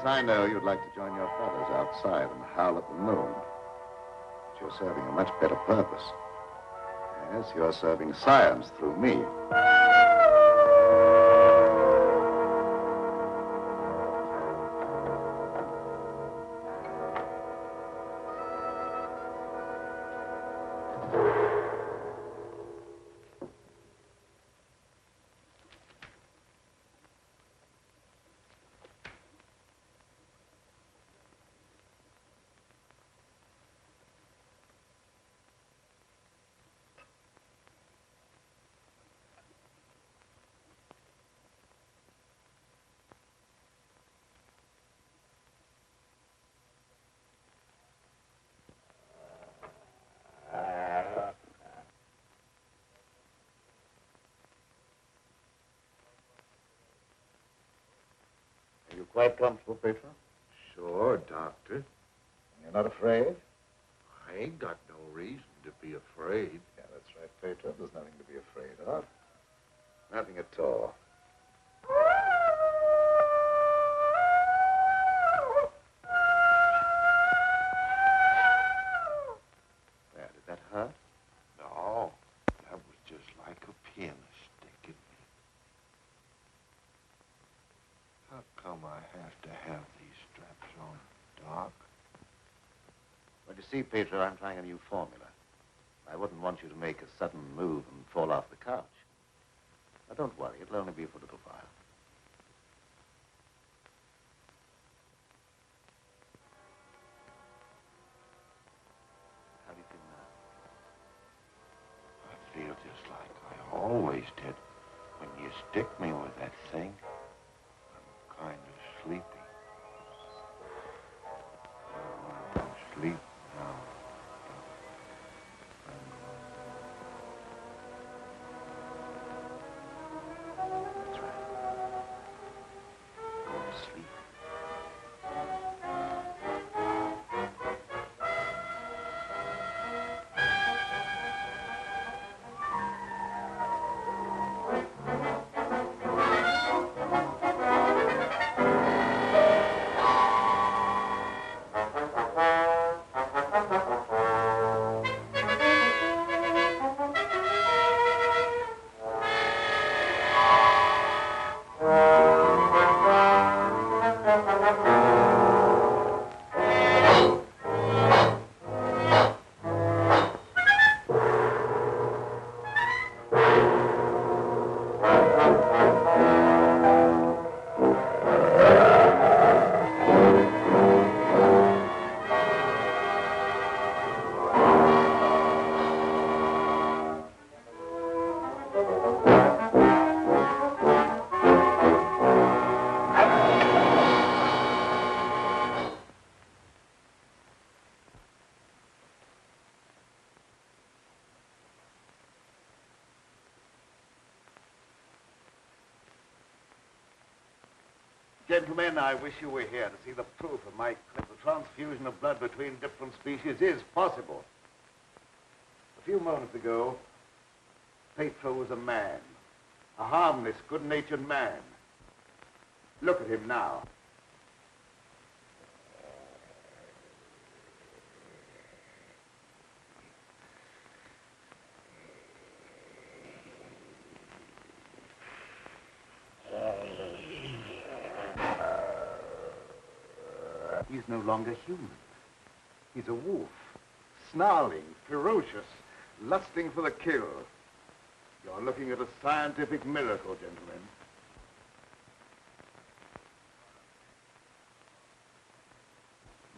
I know, you'd like to join your brothers outside and howl at the moon. But you're serving a much better purpose. Yes, you're serving science through me. You quite comfortable, Petro? Sure, Doctor. You're not afraid? I ain't got no reason to be afraid. Yeah, that's right, Petro. There's nothing to be afraid of. Nothing at all. There, did that hurt? No, that was just like a pin sticking me. How come I have to have these straps on, Doc? Well, you see, Petro, I'm trying a new formula. I wouldn't want you to make a sudden move and fall off the couch. Now, don't worry. It'll only be for a little while. How do you feel now? I feel just like I always did when you stick me with that thing. I'm kind of sleepy. I want to sleep now. That's right. Go to sleep. Gentlemen, I wish you were here to see the proof of my claim. The transfusion of blood between different species is possible. A few moments ago, Petro was a man. A harmless, good-natured man. Look at him now. He's no longer human. He's a wolf, snarling, ferocious, lusting for the kill. You're looking at a scientific miracle, gentlemen.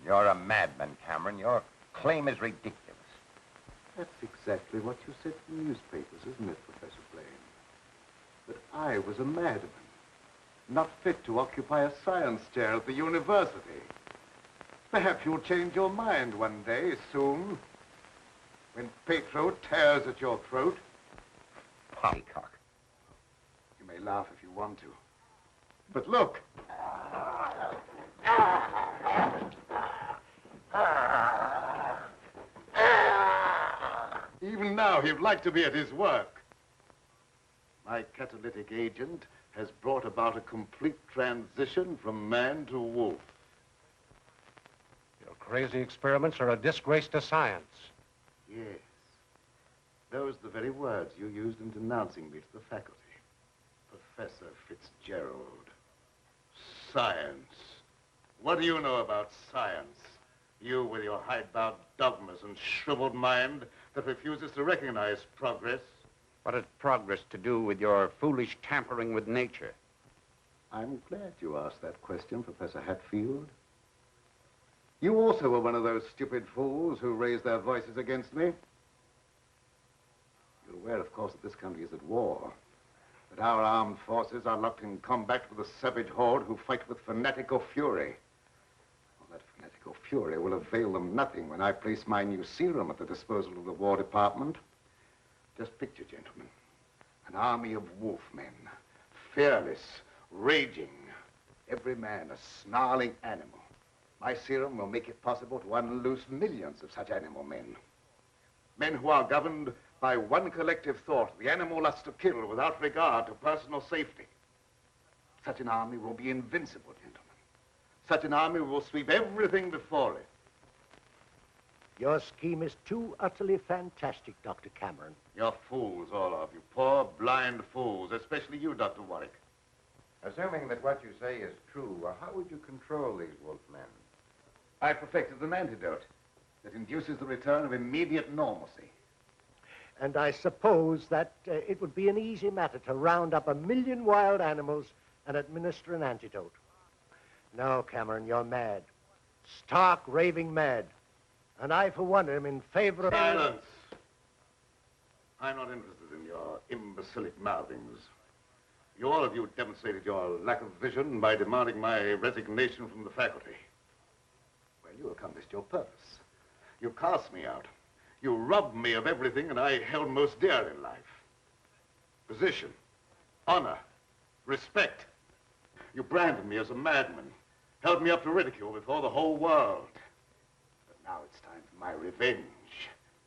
You're a madman, Cameron. Your claim is ridiculous. That's exactly what you said in the newspapers, isn't it, Professor Blaine? That I was a madman, not fit to occupy a science chair at the university. Perhaps you'll change your mind one day, soon, when Petro tears at your throat. Poppycock. You may laugh if you want to. But look. Even now, he'd like to be at his work. My catalytic agent has brought about a complete transition from man to wolf. crazy experiments are a disgrace to science. Yes. Those are the very words you used in denouncing me to the faculty. Professor Fitzgerald. Science. What do you know about science? You with your hidebound dogmas and shriveled mind that refuses to recognize progress. What has progress to do with your foolish tampering with nature? I'm glad you asked that question, Professor Hatfield. You also were one of those stupid fools who raised their voices against me. You're aware, of course, that this country is at war. That our armed forces are locked in combat with a savage horde who fight with fanatical fury. Well, that fanatical fury will avail them nothing when I place my new serum at the disposal of the War Department. Just picture, gentlemen, an army of wolfmen, fearless, raging, every man a snarling animal. My serum will make it possible to unloose millions of such animal men. Men who are governed by one collective thought, the animal lust to kill without regard to personal safety. Such an army will be invincible, gentlemen. Such an army will sweep everything before it. Your scheme is too utterly fantastic, Dr. Cameron. You're fools, all of you. Poor, blind fools, especially you, Dr. Warwick. Assuming that what you say is true, how would you control these wolfmen? I perfected an antidote that induces the return of immediate normalcy. And I suppose that it would be an easy matter to round up 1 million wild animals and administer an antidote. No, Cameron, you're mad. Stark, raving mad. And I, for one, am in favor of... Silence! I'm not interested in your imbecilic mouthings. You, all of you, demonstrated your lack of vision by demanding my resignation from the faculty. Well, you accomplished your purpose. You cast me out. You robbed me of everything that I held most dear in life. Position, honor, respect. You branded me as a madman, held me up to ridicule before the whole world. But now it's time for my revenge.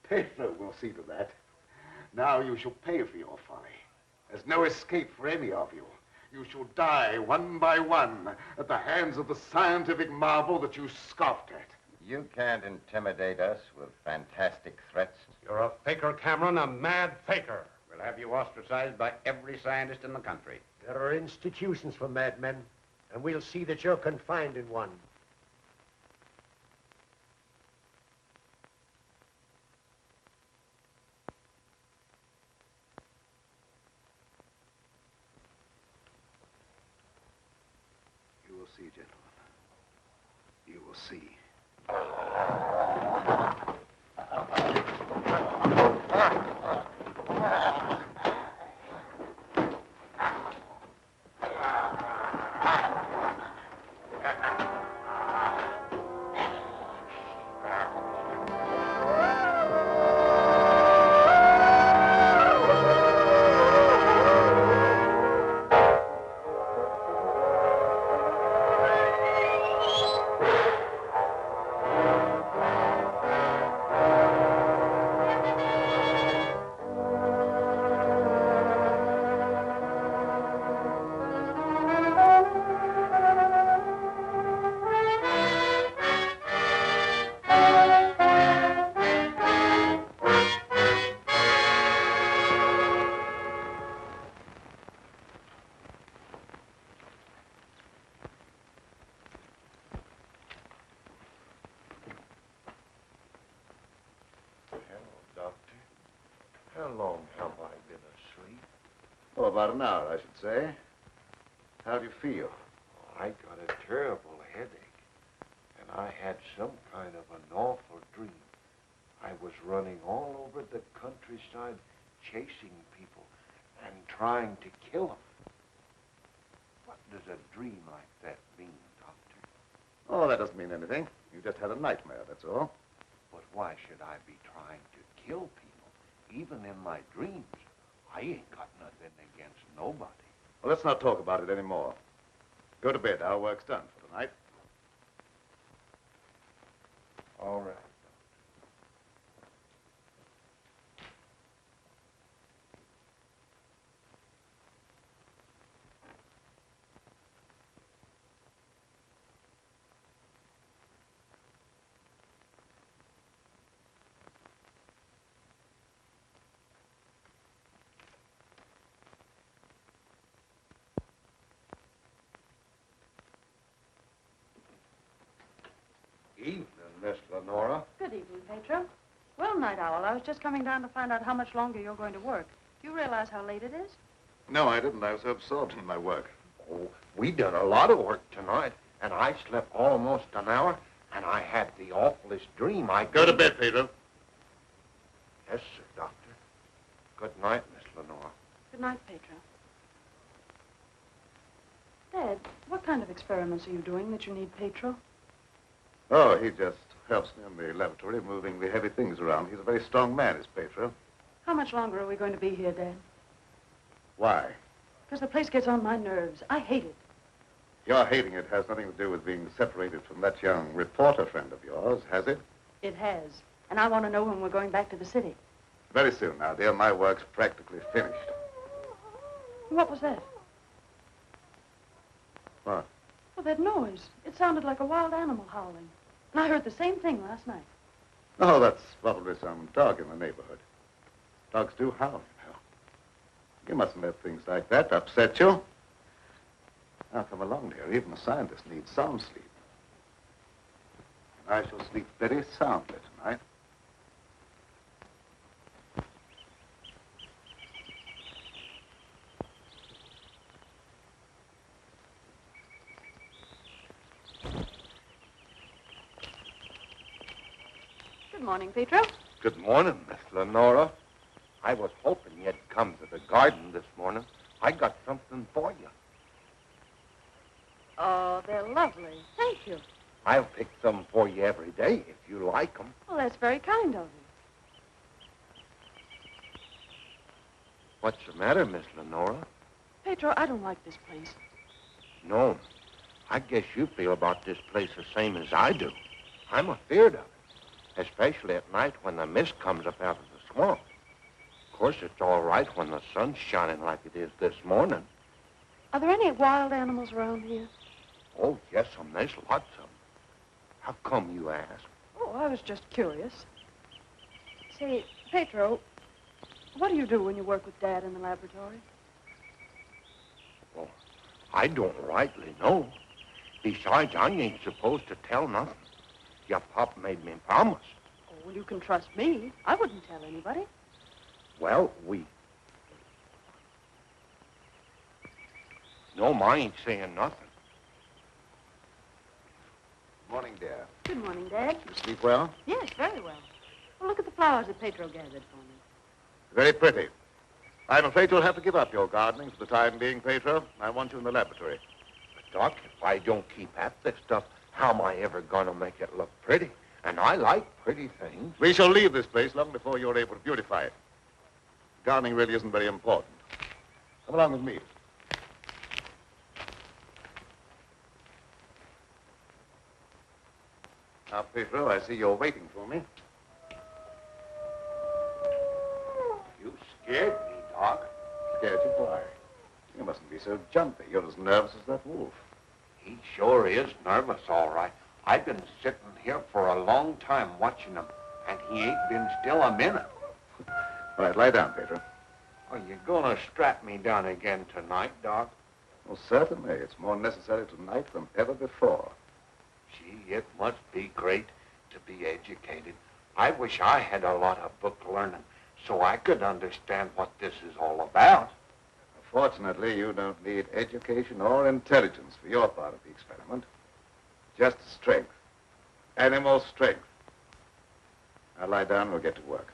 Petro will see to that. Now you shall pay for your folly. There's no escape for any of you. You shall die one by one at the hands of the scientific marvel that you scoffed at. You can't intimidate us with fantastic threats. You're a faker, Cameron, a mad faker. We'll have you ostracized by every scientist in the country. There are institutions for madmen, and we'll see that you're confined in one. You will see, gentlemen. You will see. How long have I been asleep? Oh, about an hour, I should say. How do you feel? I got a terrible headache, and I had some kind of an awful dream. I was running all over the countryside, chasing people and trying to kill them. What does a dream like that mean, Doctor? Oh, that doesn't mean anything. You just had a nightmare, that's all. But why should I be trying to kill people? Even in my dreams, I ain't got nothing against nobody. Well, let's not talk about it anymore. Go to bed. Our work's done for tonight. All right. Miss Lenora. Good evening, Petro. Well, Night Owl, I was just coming down to find out how much longer you're going to work. Do you realize how late it is? No, I didn't. I was so absorbed in my work. Oh, we done a lot of work tonight, and I slept almost an hour, and I had the awfulest dream. Go to bed, Pedro. Yes, sir, Doctor. Good night, Miss Lenora. Good night, Petro. Dad, what kind of experiments are you doing that you need Petro? Oh, he just helps me in the laboratory, moving the heavy things around. He's a very strong man, is Petro. How much longer are we going to be here, Dad? Why? Because the place gets on my nerves. I hate it. Your hating it has nothing to do with being separated from that young reporter friend of yours, has it? It has. And I want to know when we're going back to the city. Very soon now, dear. My work's practically finished. What was that? What? Well, that noise. It sounded like a wild animal howling. And I heard the same thing last night. Oh, that's probably some dog in the neighborhood. Dogs do howl, you know. You mustn't let things like that upset you. Now, come along, dear. Even a scientist needs sound sleep. I shall sleep very soundly tonight. Good morning, Petro. Good morning, Miss Lenora. I was hoping you'd come to the garden this morning. I got something for you. Oh, they're lovely. Thank you. I'll pick some for you every day if you like them. Well, that's very kind of you. What's the matter, Miss Lenora? Petro, I don't like this place. No. I guess you feel about this place the same as I do. I'm afeard of it, especially at night when the mist comes up out of the swamp. Of course, it's all right when the sun's shining like it is this morning. Are there any wild animals around here? Oh, yes, there's lots of them. How come you ask? Oh, I was just curious. Say, Petro, what do you do when you work with Dad in the laboratory? Well, I don't rightly know. Besides, I ain't supposed to tell nothing. Your pop made me promise. Oh, well, you can trust me. I wouldn't tell anybody. Well, No, I ain't saying nothing. Morning, dear. Good morning, Dad. You sleep well? Yes, very well. Well, look at the flowers that Petro gathered for me. Very pretty. I'm afraid you'll have to give up your gardening for the time being, Petro. I want you in the laboratory. But, Doc, if I don't keep at this stuff, how am I ever going to make it look pretty? And I like pretty things. We shall leave this place long before you're able to beautify it. Gardening really isn't very important. Come along with me. Now, Petro, I see you're waiting for me. You scared me, Doc. Scared you? Why? You mustn't be so jumpy. You're as nervous as that wolf. He sure is nervous, all right. I've been sitting here for a long time watching him, and he ain't been still a minute. All right, lie down, Petro. Are you going to strap me down again tonight, Doc? Well, certainly. It's more necessary tonight than ever before. Gee, it must be great to be educated. I wish I had a lot of book learning so I could understand what this is all about. Fortunately, you don't need education or intelligence for your part of the experiment. Just strength. Animal strength. Now lie down and we'll get to work.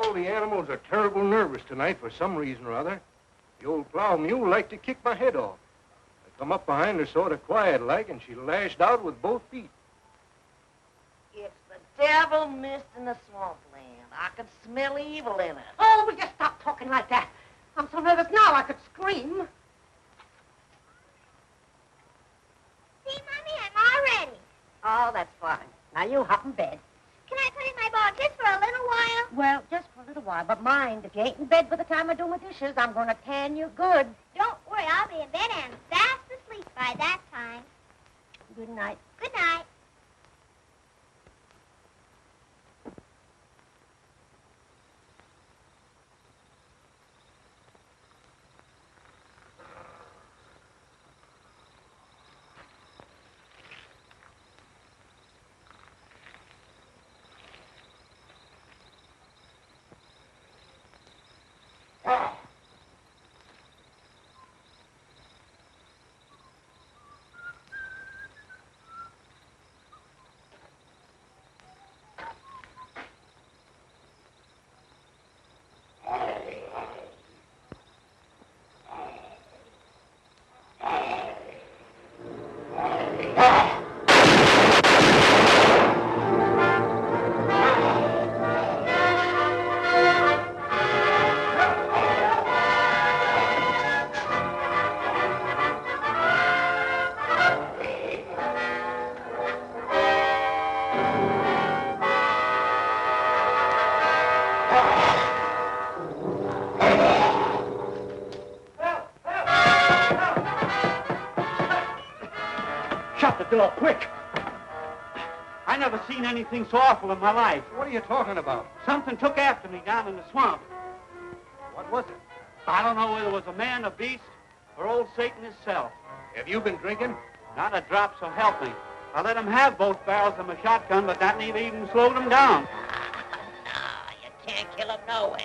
all the animals are terrible nervous tonight for some reason or other. The old plow mule liked to kick my head off. I come up behind her sort of quiet-like, and she lashed out with both feet. It's the devil mist in the swampland. I can smell evil in it. Oh, will you stop talking like that? I'm so nervous now I could scream. See, Mommy, I'm all ready. Oh, that's fine. Now you hop in bed. Can I play in my ball just for a little while? Well, just for a little while. But mind, if you ain't in bed by the time I do my dishes, I'm going to tan you good. Don't worry, I'll be in bed and fast asleep by that time. Good night. Good night. Door, quick! I never seen anything so awful in my life. What are you talking about? Something took after me down in the swamp. What was it? I don't know whether it was a man, a beast, or old Satan himself. Have you been drinking? Not a drop, so help me. I let him have both barrels of my shotgun, but that never even slowed him down. No, you can't kill him no ways,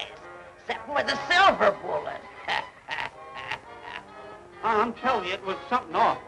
except with a silver bullet. I'm telling you, it was something awful.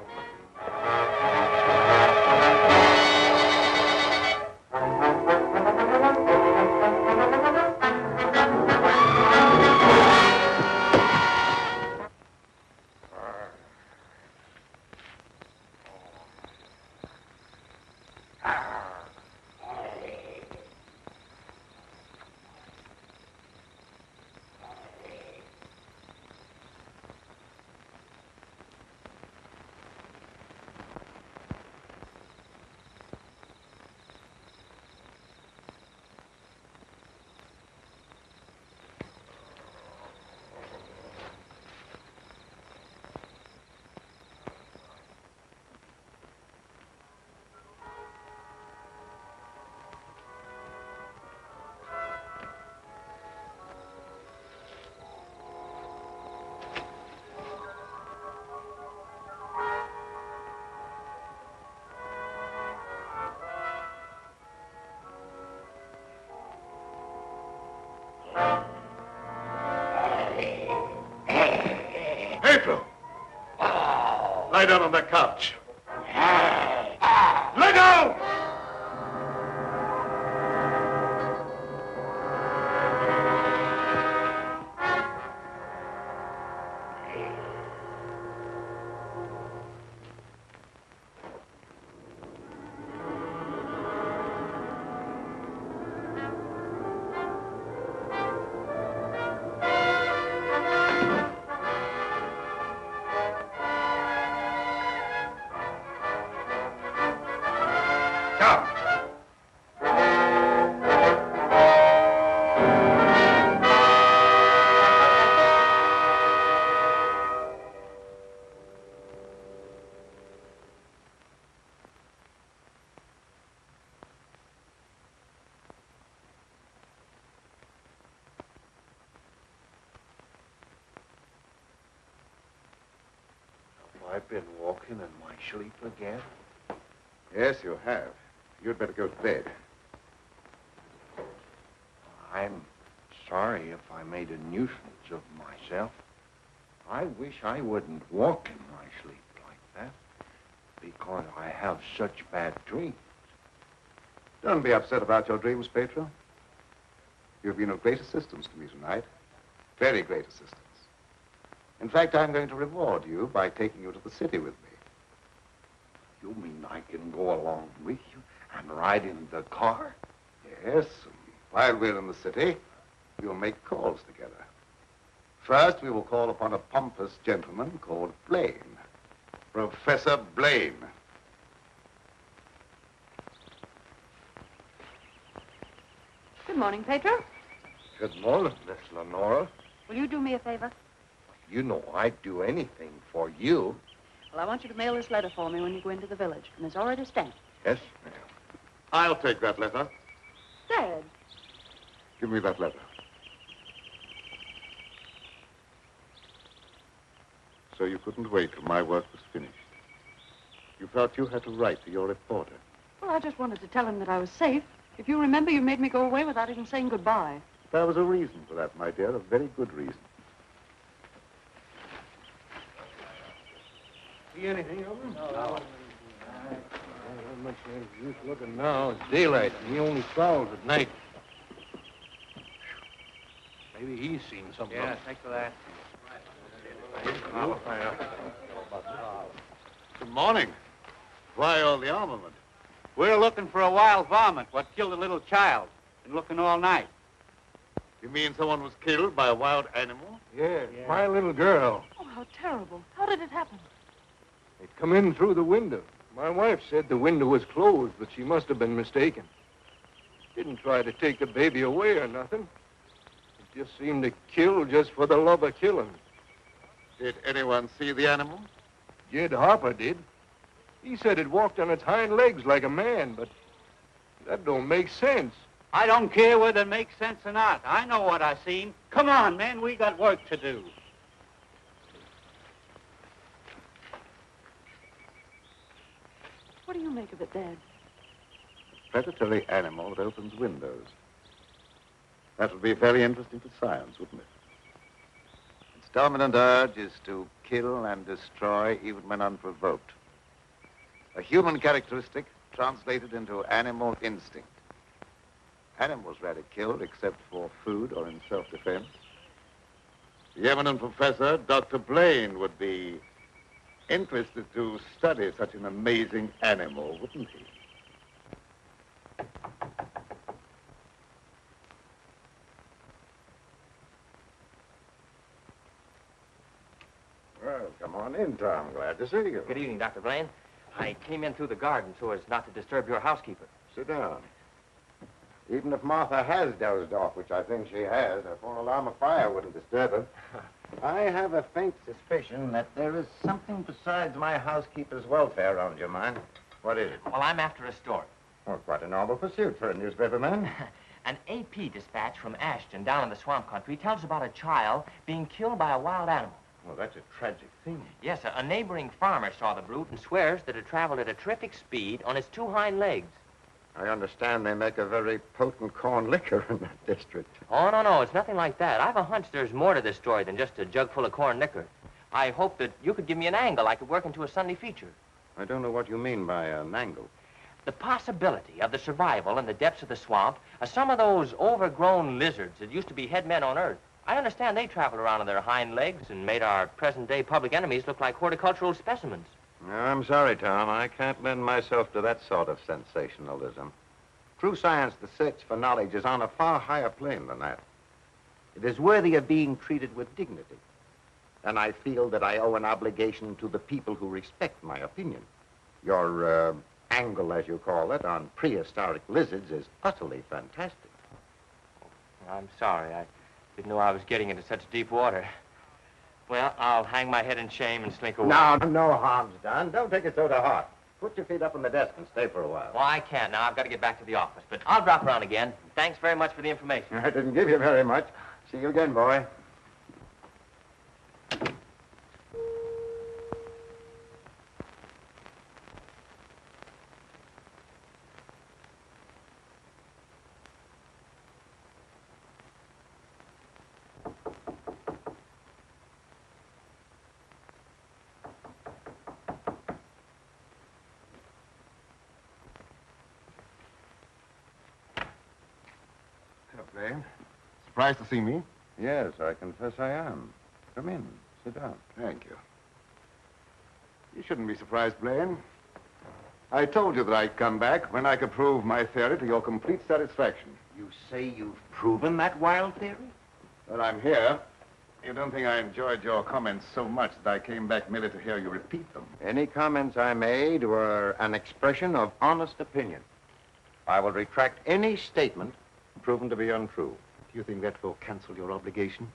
Petro! Lie down on that couch. Lie down! I've been walking in my sleep again. Yes, you have. You'd better go to bed. I'm sorry if I made a nuisance of myself. I wish I wouldn't walk in my sleep like that, because I have such bad dreams. Don't be upset about your dreams, Petro. You've been of great assistance to me tonight. Very great assistance. In fact, I'm going to reward you by taking you to the city with me. You mean I can go along with you and ride in the car? Yes, and while we're in the city, we'll make calls together. First, we will call upon a pompous gentleman called Blaine. Professor Blaine. Good morning, Petro. Good morning, Miss Lenora. Will you do me a favor? You know I'd do anything for you. Well, I want you to mail this letter for me when you go into the village. And it's already stamped. Yes, ma'am. I'll take that letter. Dad. Give me that letter. So you couldn't wait till my work was finished. You felt you had to write to your reporter. Well, I just wanted to tell him that I was safe. If you remember, you made me go away without even saying goodbye. There was a reason for that, my dear, a very good reason. See anything of him? No. Not much use looking now. It's daylight, and he only prowls at night. Maybe he's seen something. Yeah, thanks for that. Good morning. Why all the armament? We're looking for a wild varmint what killed a little child. Been looking all night. You mean someone was killed by a wild animal? Yeah, my little girl. Oh, how terrible. How did it happen? It come in through the window. My wife said the window was closed, but she must have been mistaken. Didn't try to take the baby away or nothing. It just seemed to kill just for the love of killing. Did anyone see the animal? Jed Harper did. He said it walked on its hind legs like a man, but that don't make sense. I don't care whether it makes sense or not. I know what I seen. Come on, men, we got work to do. What do you make of it, Dad? A predatory animal that opens windows. That would be very interesting to science, wouldn't it? Its dominant urge is to kill and destroy even when unprovoked. A human characteristic translated into animal instinct. Animals rarely killed except for food or in self-defense. The eminent professor, Dr. Blaine, would be interested to study such an amazing animal, wouldn't he? Well, come on in, Tom. Glad to see you. Good evening, Dr. Blaine. I came in through the garden so as not to disturb your housekeeper. Sit down. Even if Martha has dozed off, which I think she has, a full alarm of fire wouldn't disturb her. I have a faint suspicion that there is something besides my housekeeper's welfare on your mind. What is it? Well, I'm after a story. Well, quite a noble pursuit for a newspaperman. An AP dispatch from Ashton down in the swamp country tells about a child being killed by a wild animal. Well, that's a tragic thing. Yes, a neighboring farmer saw the brute and swears that it traveled at a terrific speed on its two hind legs. I understand they make a very potent corn liquor in that district. Oh, no, it's nothing like that. I've a hunch there's more to this story than just a jug full of corn liquor. I hope that you could give me an angle I could work into a Sunday feature. I don't know what you mean by an angle. The possibility of the survival in the depths of the swamp of some of those overgrown lizards that used to be head men on Earth. I understand they traveled around on their hind legs and made our present-day public enemies look like horticultural specimens. I'm sorry, Tom. I can't lend myself to that sort of sensationalism. True science, the search for knowledge, is on a far higher plane than that. It is worthy of being treated with dignity. And I feel that I owe an obligation to the people who respect my opinion. Your angle, as you call it, on prehistoric lizards is utterly fantastic. I'm sorry. I didn't know I was getting into such deep water. Well, I'll hang my head in shame and slink away. No harm's done. Don't take it so to heart. Put your feet up on the desk and stay for a while. Well, I can't now. I've got to get back to the office. But I'll drop around again. Thanks very much for the information. I didn't give you very much. See you again, boy. Blaine. surprised to see me? Yes, I confess I am. Come in. Sit down. Thank you. You shouldn't be surprised, Blaine. I told you that I'd come back when I could prove my theory to your complete satisfaction. You say you've proven that wild theory? Well, I'm here. You don't think I enjoyed your comments so much that I came back merely to hear you repeat them? Any comments I made were an expression of honest opinion. I will retract any statement proven to be untrue. Do you think that will cancel your obligation?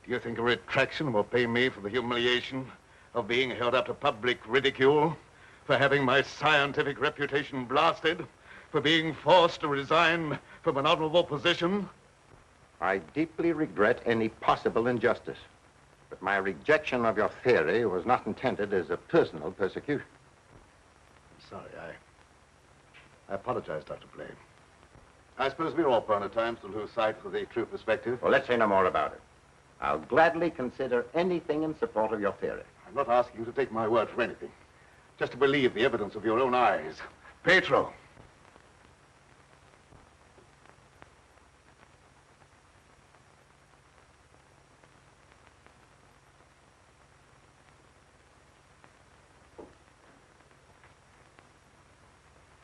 Do you think a retraction will pay me for the humiliation of being held up to public ridicule, for having my scientific reputation blasted, for being forced to resign from an honorable position? I deeply regret any possible injustice, but my rejection of your theory was not intended as a personal persecution. I'm sorry. I apologize, Dr. Blaine. I suppose we're all prone at times to lose sight of the true perspective. Well, let's say no more about it. I'll gladly consider anything in support of your theory. I'm not asking you to take my word for anything. Just to believe the evidence of your own eyes. Petro.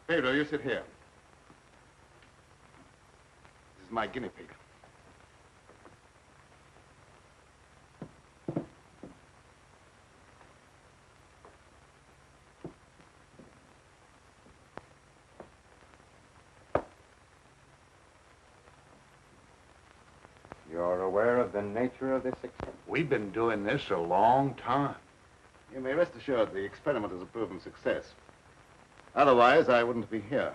Pedro, you sit here. This is my guinea pig. You're aware of the nature of this experiment? We've been doing this a long time. You may rest assured the experiment is a proven success. Otherwise, I wouldn't be here.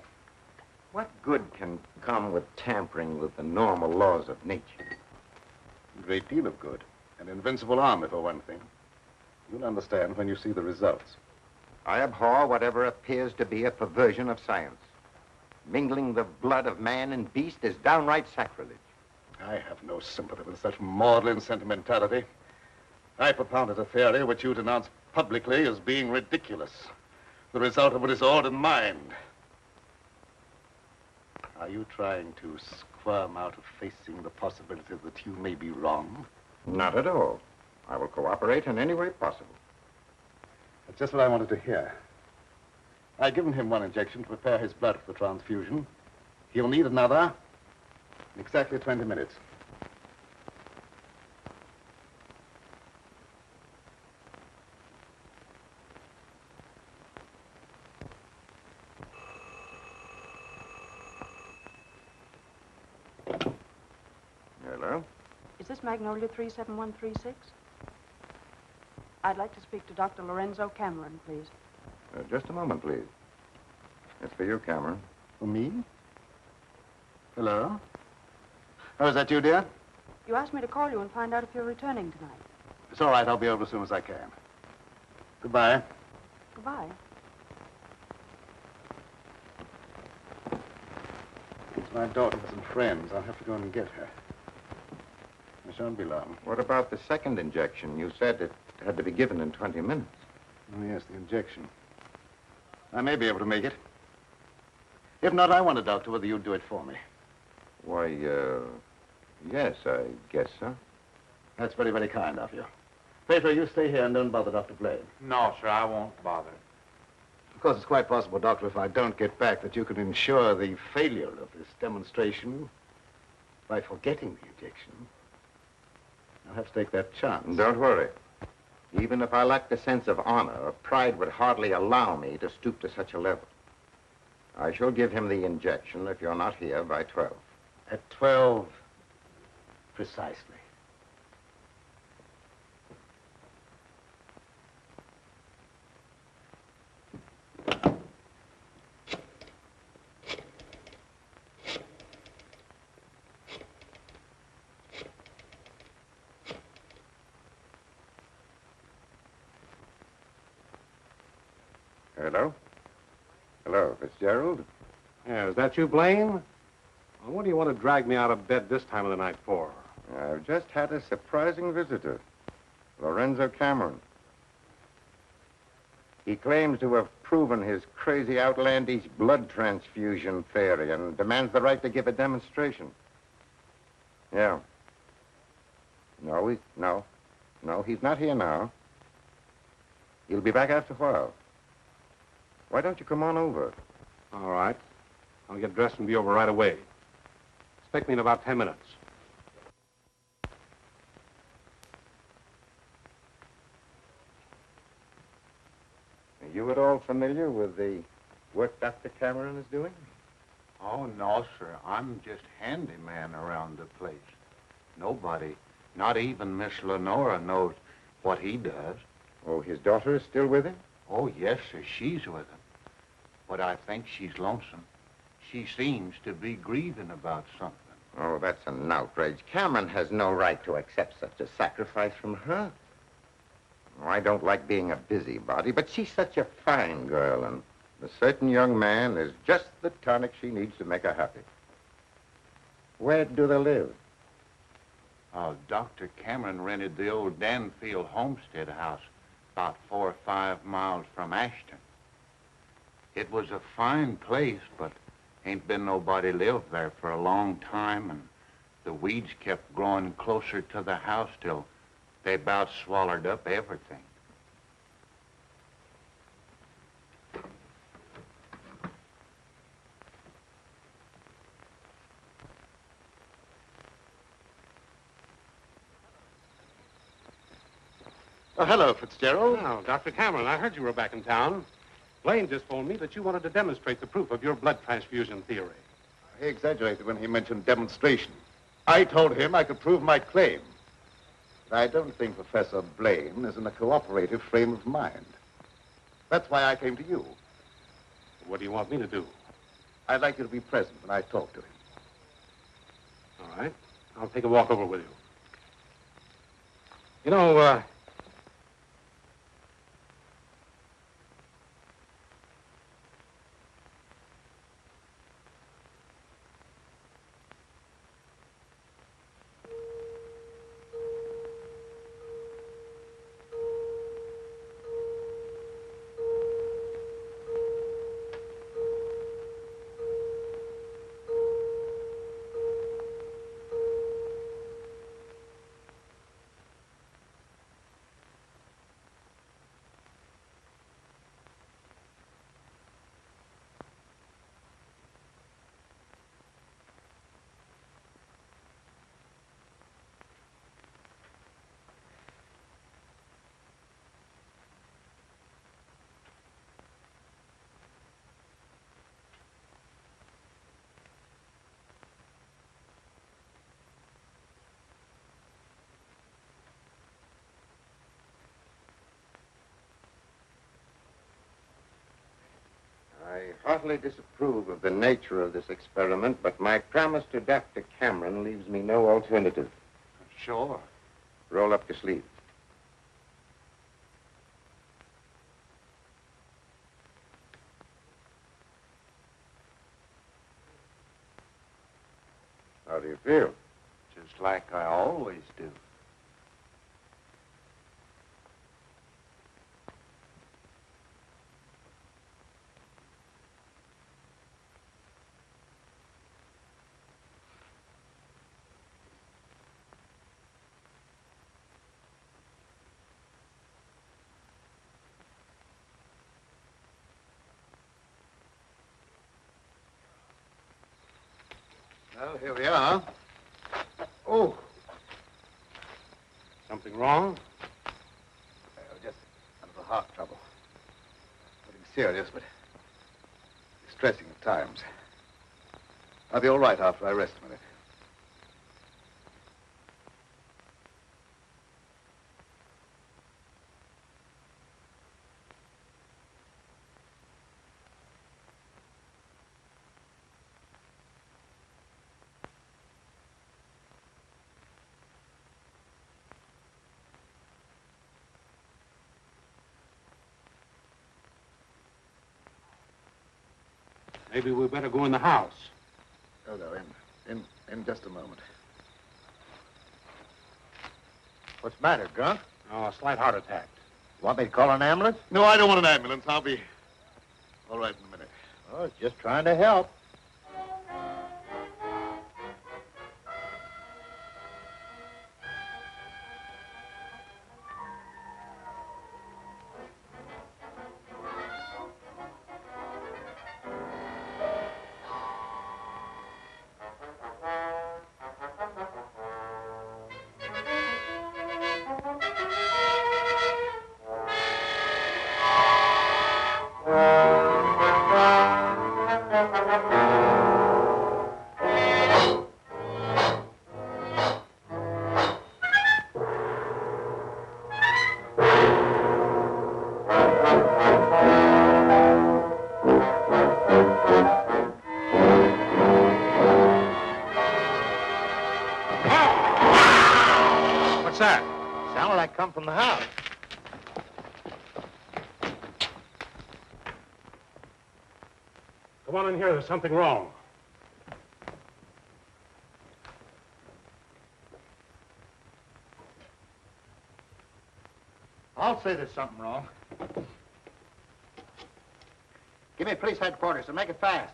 What good can come with tampering with the normal laws of nature? A great deal of good. An invincible army, for one thing. You'll understand when you see the results. I abhor whatever appears to be a perversion of science. Mingling the blood of man and beast is downright sacrilege. I have no sympathy with such maudlin sentimentality. I propounded a theory which you denounced publicly as being ridiculous. The result of a disordered mind. Are you trying to squirm out of facing the possibility that you may be wrong? Not at all. I will cooperate in any way possible. That's just what I wanted to hear. I've given him one injection to prepare his blood for the transfusion. He'll need another in exactly 20 minutes. Hello? Is this Magnolia 37136? I'd like to speak to Dr. Lorenzo Cameron, please. Just a moment, please. It's for you, Cameron. For me? Hello? Oh, is that you, dear? You asked me to call you and find out if you're returning tonight. It's all right. I'll be over as soon as I can. Goodbye. Goodbye. It's my daughter with some friends. I'll have to go and get her. I shan't be long. What about the second injection? You said it had to be given in 20 minutes. Oh, yes, the injection. I may be able to make it. If not, I wonder, Doctor, whether you'd do it for me. Why, yes, I guess so. That's very, very kind of you. Petro, you stay here and don't bother Dr. Blaine. No, sir, I won't bother. Of course, it's quite possible, Doctor, if I don't get back, that you can ensure the failure of this demonstration by forgetting the injection. I'll have to take that chance. Don't worry. Even if I lacked a sense of honor, pride would hardly allow me to stoop to such a level. I shall give him the injection if you're not here by 12. At 12, precisely. Hello? Hello, Fitzgerald? Yeah, is that you, Blaine? Well, what do you want to drag me out of bed this time of the night for? I've just had a surprising visitor, Lorenzo Cameron. He claims to have proven his crazy, outlandish blood transfusion theory and demands the right to give a demonstration. Yeah. No, he's not here now. He'll be back after a while. Why don't you come on over? All right. I'll get dressed and be over right away. Expect me in about 10 minutes. Are you at all familiar with the work Dr. Cameron is doing? Oh, no, sir. I'm just handyman around the place. Nobody, not even Miss Lenora, knows what he does. Oh, his daughter is still with him? Oh, yes, sir. She's with him. But I think she's lonesome. She seems to be grieving about something. Oh, that's an outrage. Cameron has no right to accept such a sacrifice from her. Oh, I don't like being a busybody, but she's such a fine girl, and a certain young man is just the tonic she needs to make her happy. Where do they live? Dr. Cameron rented the old Danfield homestead house about 4 or 5 miles from Ashton. It was a fine place, but ain't been nobody lived there for a long time, and the weeds kept growing closer to the house till they about swallowed up everything. Oh, hello, Fitzgerald. Oh, Dr. Cameron, I heard you were back in town. Blaine just told me that you wanted to demonstrate the proof of your blood transfusion theory. He exaggerated when he mentioned demonstration. I told him I could prove my claim. But I don't think Professor Blaine is in a cooperative frame of mind. That's why I came to you. What do you want me to do? I'd like you to be present when I talk to him. All right. I'll take a walk over with you. You know, I heartily disapprove of the nature of this experiment, but my promise to Dr. Cameron leaves me no alternative. Sure. Roll up your sleeve. How do you feel? Just like I always do. Well, here we are. Oh. something wrong? Just a little heart trouble. Nothing serious, but distressing at times. I'll be all right after I rest a minute. Maybe we better go in the house. Oh, no, in just a moment. What's the matter, Grunt? Oh, a slight heart attack. Want me to call an ambulance? No, I don't want an ambulance. I'll be all right in a minute. Oh, just trying to help. What's that? Sounded like come from the house. Come on in here. There's something wrong. I'll say there's something wrong. Give me police headquarters and make it fast.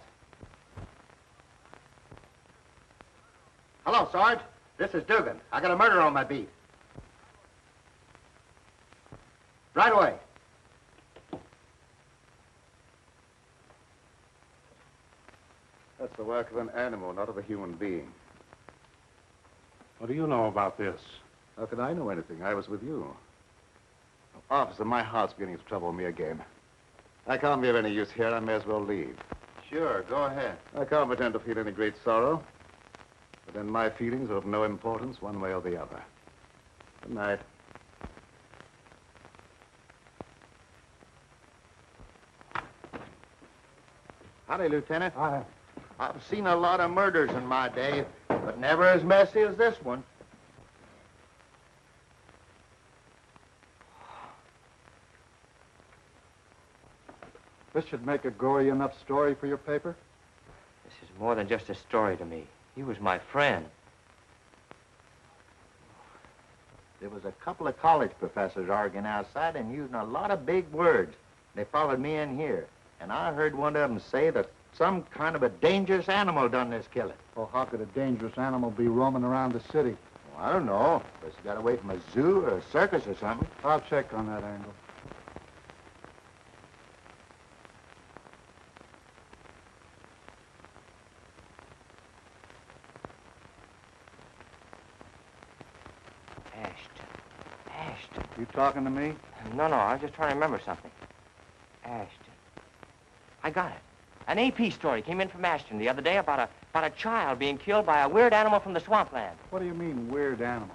Hello, Sarge. This is Dugan. I got a murder on my beat. Right away. That's the work of an animal, not of a human being. What do you know about this? How could I know anything? I was with you. Officer, my heart's beginning to trouble me again. I can't be of any use here. I may as well leave. Sure, go ahead. I can't pretend to feel any great sorrow. But then my feelings are of no importance one way or the other. Good night. Howdy, Lieutenant. I've seen a lot of murders in my day, but never as messy as this one. This should make a gory enough story for your paper. This is more than just a story to me. He was my friend. There was a couple of college professors arguing outside and using a lot of big words. They followed me in here, and I heard one of them say that some kind of a dangerous animal done this killing. Well, how could a dangerous animal be roaming around the city? Well, I don't know. Guess he got away from a zoo or a circus or something. I'll check on that angle. Ashton. You talking to me? No, I was just trying to remember something. Ashton. I got it. An AP story came in from Ashton the other day about a child being killed by a weird animal from the swampland. What do you mean, weird animal?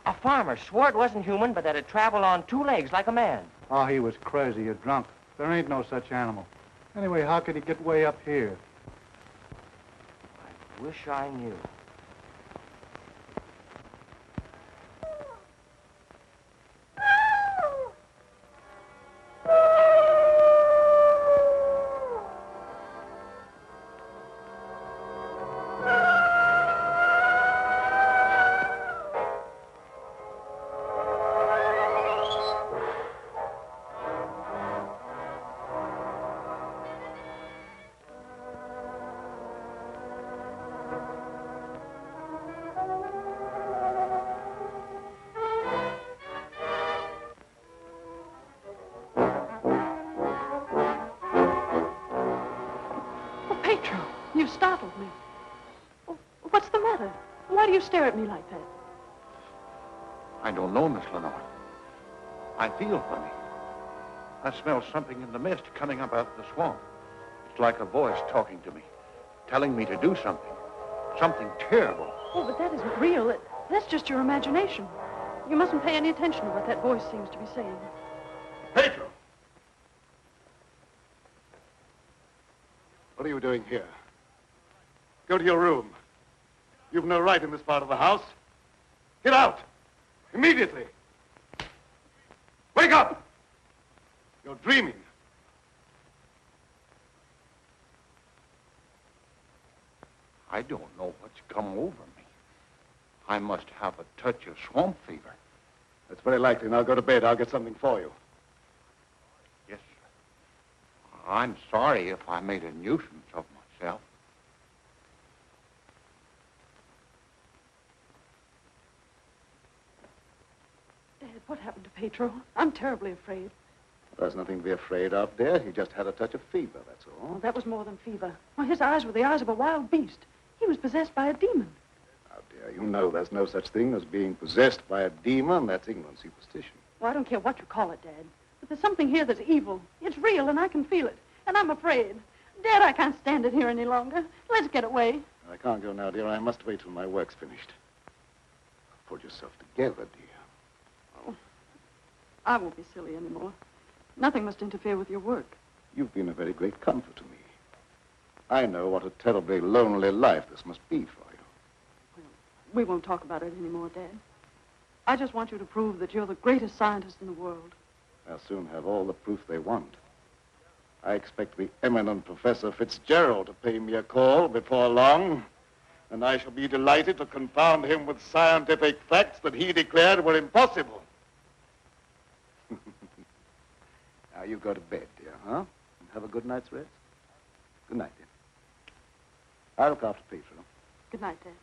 A farmer swore it wasn't human, but that it traveled on two legs like a man. Oh, he was crazy or drunk. There ain't no such animal. Anyway, how could he get way up here? I wish I knew. Petro, you startled me. Oh, what's the matter? Why do you stare at me like that? I don't know, Miss Lenore. I feel funny. I smell something in the mist coming up out of the swamp. It's like a voice talking to me, telling me to do something. Something terrible. Oh, but that isn't real. That's just your imagination. You mustn't pay any attention to what that voice seems to be saying. Petro! What are you doing here? Go to your room. You've no right in this part of the house. Get out! Immediately! Wake up! You're dreaming. I don't know what's come over me. I must have a touch of swamp fever. That's very likely. Now go to bed. I'll get something for you. Yes, sir. I'm sorry if I made a nuisance of myself. Dad, what happened to Petro? I'm terribly afraid. There's nothing to be afraid of, dear. He just had a touch of fever, that's all. Oh, that was more than fever. Well, his eyes were the eyes of a wild beast. He was possessed by a demon. Now, dear, you know there's no such thing as being possessed by a demon. That's ignorant superstition. Well, I don't care what you call it, Dad. But there's something here that's evil. It's real, and I can feel it. And I'm afraid. Dad, I can't stand it here any longer. Let's get away. I can't go now, dear. I must wait till my work's finished. Pull yourself together, dear. Oh, I won't be silly anymore. Nothing must interfere with your work. You've been a very great comfort to me. I know what a terribly lonely life this must be for you. We won't talk about it anymore, Dad. I just want you to prove that you're the greatest scientist in the world. They'll soon have all the proof they want. I expect the eminent Professor Fitzgerald to pay me a call before long, and I shall be delighted to confound him with scientific facts that he declared were impossible. Now you go to bed, dear, huh? And have a good night's rest. Good night, dear. I'll look after Petro. Good night, Dad.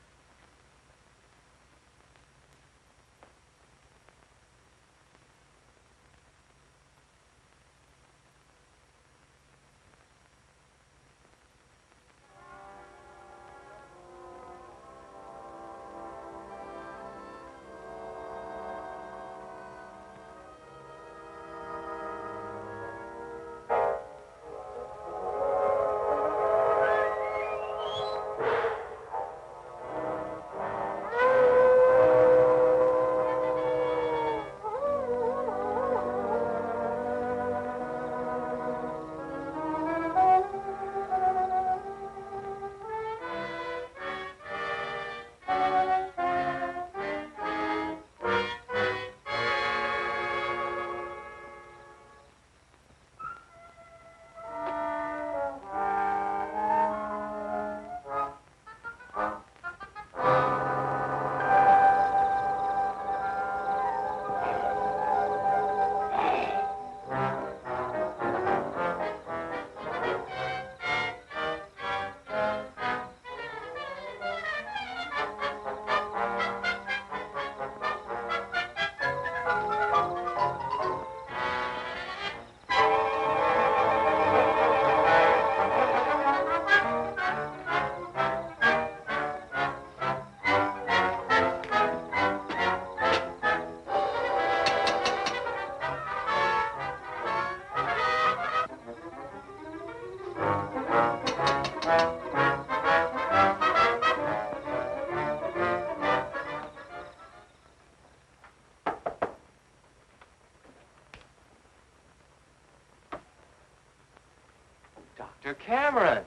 Dr. Cameron.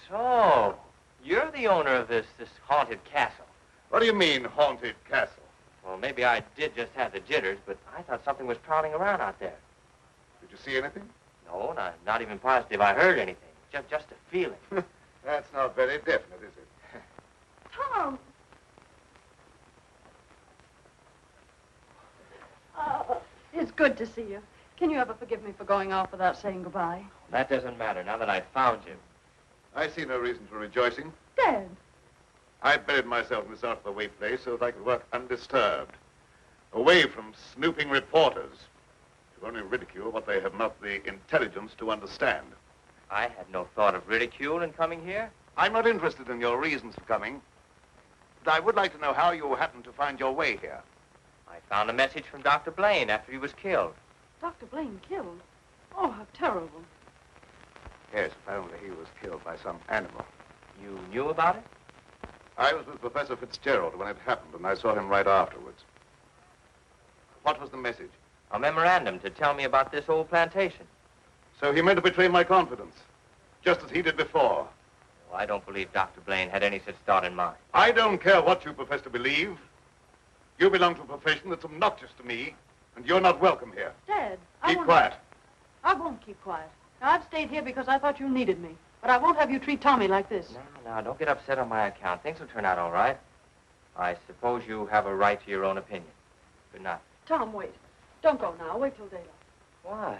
So, you're the owner of this haunted castle. What do you mean, haunted castle? Well, maybe I did just have the jitters, but I thought something was prowling around out there. Did you see anything? No, not even positive I heard anything. Just a feeling. That's not very definite, is it? Tom! It's good to see you. Can you ever forgive me for going off without saying goodbye? That doesn't matter now that I've found you. I see no reason for rejoicing. Dad! I buried myself in this out-of-the-way place so that I could work undisturbed, away from snooping reporters who only ridicule what they have not the intelligence to understand. I had no thought of ridicule in coming here. I'm not interested in your reasons for coming, but I would like to know how you happened to find your way here. I found a message from Dr. Blaine after he was killed. Dr. Blaine killed? Oh, how terrible. Yes, apparently he was killed by some animal. You knew about it? I was with Professor Fitzgerald when it happened, and I saw him right afterwards. What was the message? A memorandum to tell me about this old plantation. So he meant to betray my confidence, just as he did before. Well, I don't believe Dr. Blaine had any such thought in mind. I don't care what you profess to believe. You belong to a profession that's obnoxious to me, and you're not welcome here. Dad, Keep quiet. I won't keep quiet. Now, I've stayed here because I thought you needed me. But I won't have you treat Tommy like this. No, don't get upset on my account. Things will turn out all right. I suppose you have a right to your own opinion. Good night. Tom, wait. Don't go now. Wait till daylight. Why?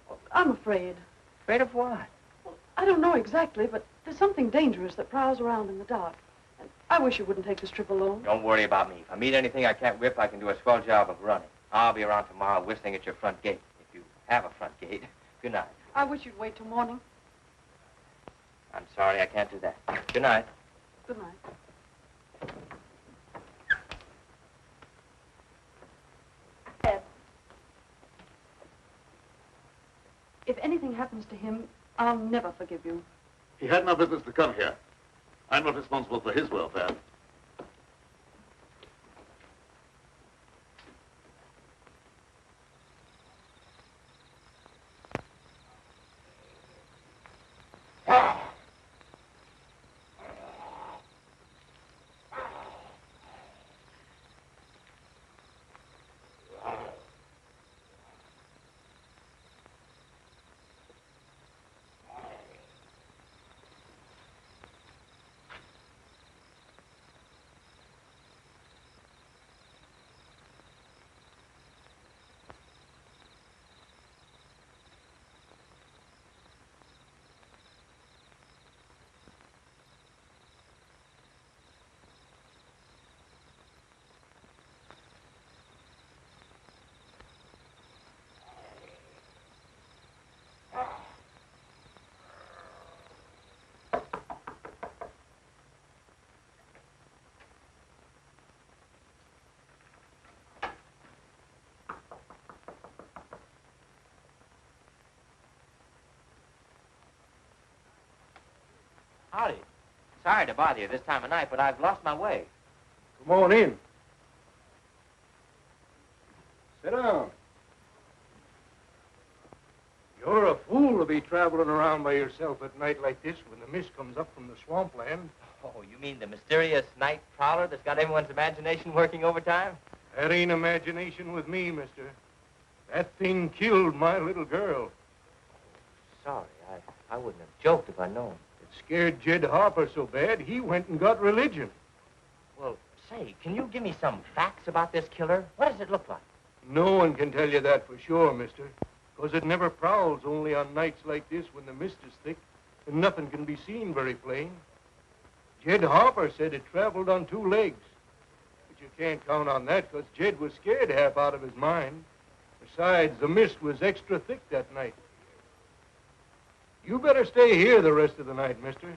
Well, I'm afraid. Afraid of what? Well, I don't know exactly, but there's something dangerous that prowls around in the dark. And I wish you wouldn't take this trip alone. Don't worry about me. If I meet anything I can't whip, I can do a swell job of running. I'll be around tomorrow whistling at your front gate, if you have a front gate. Good night. I wish you'd wait till morning. I'm sorry, I can't do that. Good night. Good night. Ed, if anything happens to him, I'll never forgive you. He had no business to come here. I'm not responsible for his welfare. Howdy. Sorry to bother you this time of night, but I've lost my way. Come on in. Sit down. You're a fool to be traveling around by yourself at night like this when the mist comes up from the swampland. Oh, you mean the mysterious night prowler that's got everyone's imagination working overtime? That ain't imagination with me, mister. That thing killed my little girl. Sorry, I wouldn't have joked if I'd known. It scared Jed Harper so bad, he went and got religion. Well, say, can you give me some facts about this killer? What does it look like? No one can tell you that for sure, mister. Because it never prowls only on nights like this when the mist is thick and nothing can be seen very plain. Jed Harper said it traveled on 2 legs. But you can't count on that because Jed was scared half out of his mind. Besides, the mist was extra thick that night. You better stay here the rest of the night, mister.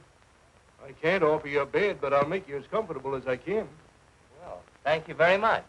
I can't offer you a bed, but I'll make you as comfortable as I can. Well, thank you very much.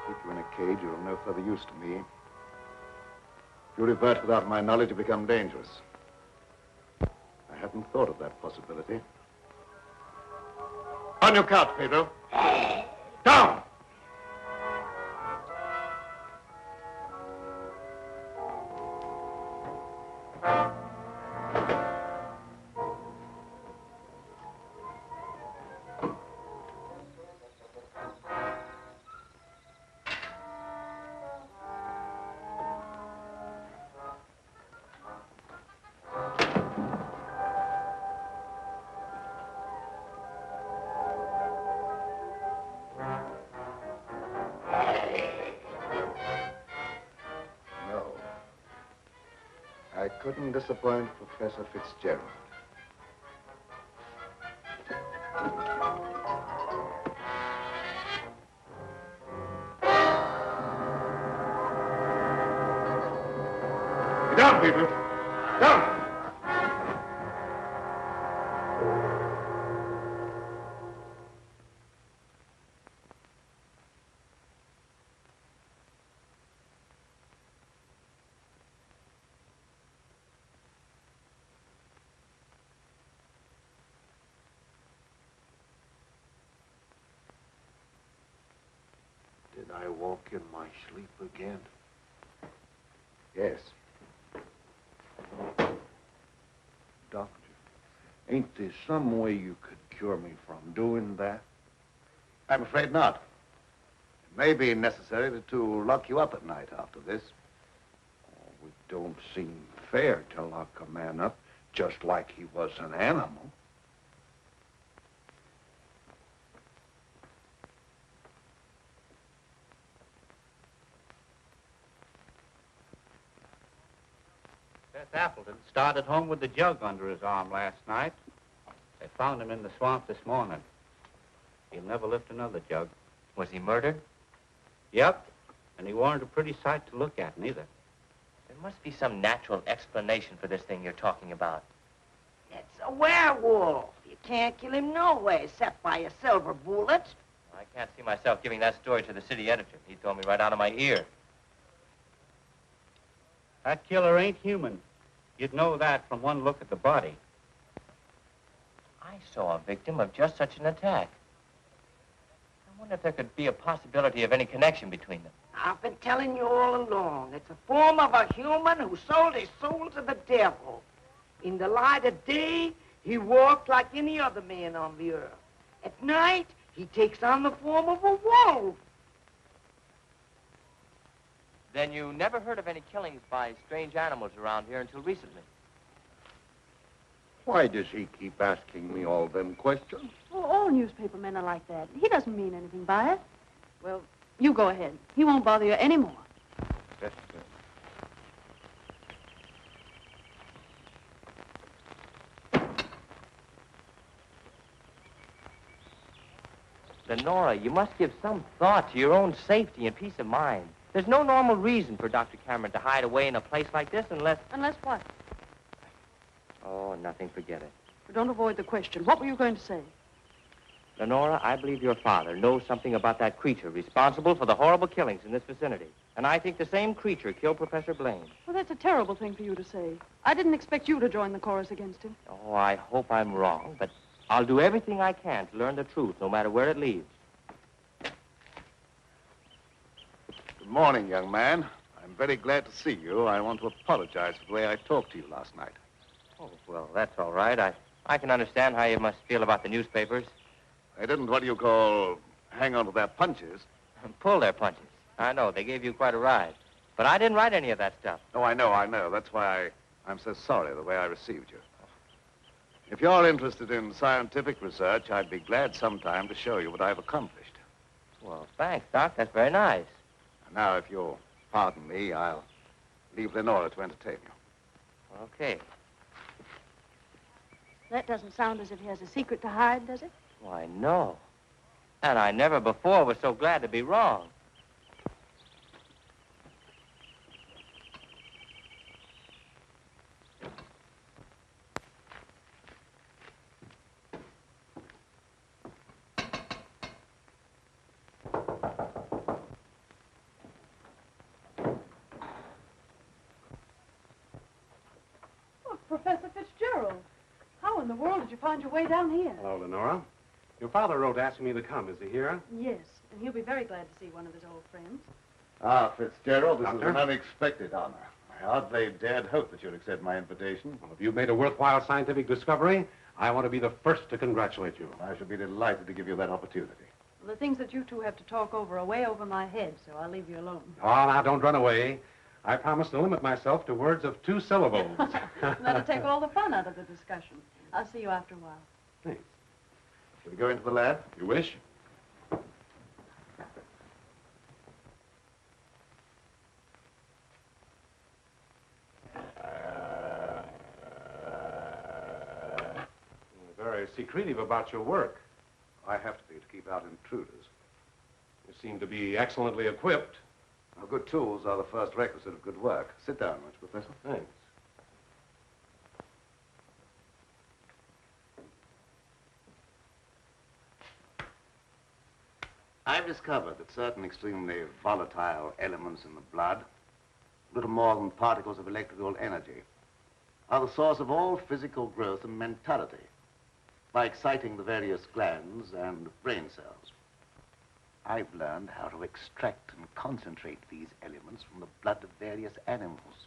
Keep you in a cage, you're of no further use to me. If you revert without my knowledge, you become dangerous. I hadn't thought of that possibility. On your couch, Pedro. Down! I couldn't disappoint Professor Fitzgerald. Get down, people. Down! Did I walk in my sleep again? Yes. Doctor, ain't there some way you could cure me from doing that? I'm afraid not. It may be necessary to lock you up at night after this. Oh, it don't seem fair to lock a man up just like he was an animal. Appleton started home with the jug under his arm last night. They found him in the swamp this morning. He'll never lift another jug. Was he murdered? Yep. And he weren't a pretty sight to look at, neither. There must be some natural explanation for this thing you're talking about. It's a werewolf. You can't kill him no way except by a silver bullet. I can't see myself giving that story to the city editor. He told me right out of my ear. That killer ain't human. You'd know that from one look at the body. I saw a victim of just such an attack. I wonder if there could be a possibility of any connection between them. I've been telling you all along. It's a form of a human who sold his soul to the devil. In the light of day, he walked like any other man on the earth. At night, he takes on the form of a wolf. Then you never heard of any killings by strange animals around here until recently? Why does he keep asking me all them questions? Well, all newspaper men are like that. He doesn't mean anything by it. Well, you go ahead. He won't bother you anymore. Lenora, you must give some thought to your own safety and peace of mind. There's no normal reason for Dr. Cameron to hide away in a place like this unless... Unless what? Oh, nothing. Forget it. Don't avoid the question. What were you going to say? Lenora, I believe your father knows something about that creature responsible for the horrible killings in this vicinity. And I think the same creature killed Professor Blaine. Well, that's a terrible thing for you to say. I didn't expect you to join the chorus against him. Oh, I hope I'm wrong, but I'll do everything I can to learn the truth, no matter where it leads. Good morning, young man. I'm very glad to see you. I want to apologize for the way I talked to you last night. Oh, well, that's all right. I can understand how you must feel about the newspapers. They didn't, what do you call, hang on to their punches. Pull their punches. I know. They gave you quite a ride. But I didn't write any of that stuff. Oh, I know. That's why I'm so sorry the way I received you. If you're interested in scientific research, I'd be glad sometime to show you what I've accomplished. Well, thanks, Doc. That's very nice. And now, if you'll pardon me, I'll leave Lenora to entertain you. Okay. That doesn't sound as if he has a secret to hide, does it? Why, no. And I never before was so glad to be wrong. Oh, Professor Fitzgerald. How in the world did you find your way down here? Hello, Lenora. Your father wrote asking me to come. Is he here? Yes, and he'll be very glad to see one of his old friends. Ah, Fitzgerald, this Doctor? is an unexpected honor. I hardly dared hope that you'd accept my invitation. Well, if you've made a worthwhile scientific discovery, I want to be the first to congratulate you. I shall be delighted to give you that opportunity. Well, the things that you two have to talk over are way over my head, so I'll leave you alone. Oh, now, don't run away. I promise to limit myself to words of 2 syllables. That'll take all the fun out of the discussion. I'll see you after a while. Thanks. Shall we go into the lab? You wish? You're very secretive about your work. I have to be to keep out intruders. You seem to be excellently equipped. Now, good tools are the first requisite of good work. Sit down, won't you, Professor? Thanks. I've discovered that certain extremely volatile elements in the blood, little more than particles of electrical energy, are the source of all physical growth and mentality by exciting the various glands and brain cells. I've learned how to extract and concentrate these elements from the blood of various animals.